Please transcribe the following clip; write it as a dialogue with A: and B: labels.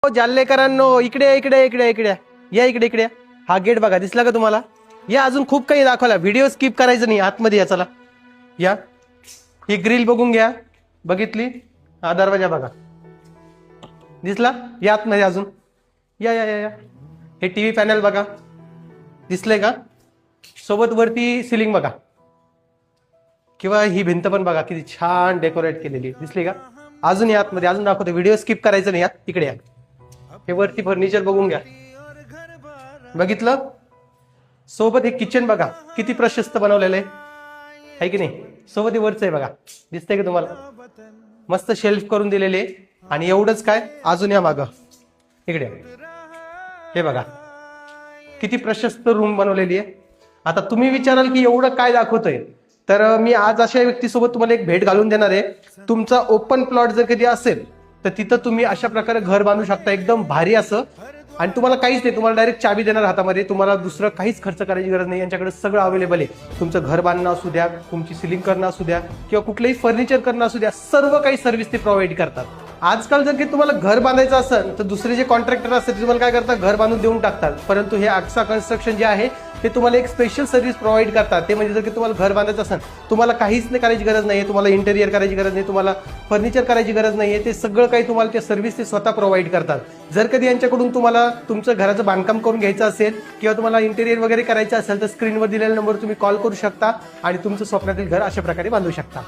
A: जाल्लेकरांनो, इकडे इकडे इकडे इकडे या, इकडे इकडे. हा गेट बघा, दिसला का तुम्हाला? या, अजून खूप काही दाखवला. व्हिडिओ स्किप करायचं नाही, आतमध्ये या. चला या, ही ग्रिल बघून घ्या. बघितली? हा दरवाजा बघा, दिसला? या आतमध्ये अजून. या या या या. हे टीव्ही पॅनल बघा, दिसलंय का? सोबत वरती सिलिंग बघा, किंवा ही भिंत पण बघा, किती छान डेकोरेट केलेली, दिसली का? अजून या आतमध्ये, अजून दाखवतो. व्हिडिओ स्किप करायचं नाही, यात इकडे या. हे वरती फर्निचर बघून घ्या, बघितलं? सोबत हे किचन बघा, किती प्रशस्त बनवलेलं आहे की नाही? सोबत हे वरचं आहे बघा, दिसतंय का तुम्हाला? मस्त शेल्फ करून दिलेले. आणि एवढंच काय, अजून या मागं इकडे, हे बघा किती प्रशस्त रूम बनवलेली आहे. आता तुम्ही विचाराल की एवढं काय दाखवतोय, तर मी आज अशा व्यक्तीसोबत तुम्हाला एक भेट घालून देणार आहे. तुमचा ओपन प्लॉट जर कधी असेल तर तिथं तुम्ही अशा प्रकारे घर बांधू शकता, एकदम भारी असं. आणि तुम्हाला काहीच नाही, तुम्हाला डायरेक्ट चाबी देणार हातामध्ये. तुम्हाला दुसरं काहीच खर्च करायची गरज नाही. यांच्याकडे सगळं अवेलेबल आहे. तुमचं घर बांधणं असू द्या, तुमची सिलिंग करणं असू द्या, किंवा कुठलंही फर्निचर करणं असू द्या, सर्व काही सर्व्हिस ते प्रोव्हाइड करतात. आजकाल जर की तुम्हाला घर बांधायचं असेल तर दुसरे जे कॉन्ट्रॅक्टर असतात तुम्हाला काय करतात, घर बांधून देऊन टाकतात. परंतु हे अक्सा कन्स्ट्रक्शन जे आहे ते तुम्हाला एक स्पेशल सर्व्हिस प्रोव्हाइड करतात. ते म्हणजे जर की तुम्हाला घर बांधायचं असेल, तुम्हाला काहीच नाही करायची गरज नाही, तुम्हाला इंटेरियर करायची गरज नाही, तुम्हाला फर्निचर करायची गरज नाहीये. ते सगळं काही तुम्हाला ते सर्व्हिस ते स्वतः प्रोव्हाइड करतात. जर कधी यांच्याकडून तुम्हाला तुमचं घराचं बांधकाम करून घ्यायचं असेल, किंवा तुम्हाला इंटेरियर वगैरे करायचं असेल, तर स्क्रीनवर दिलेल्या नंबरवर तुम्ही कॉल करू शकता आणि तुमचं स्वप्नातील घर अशा प्रकारे बांधू शकता.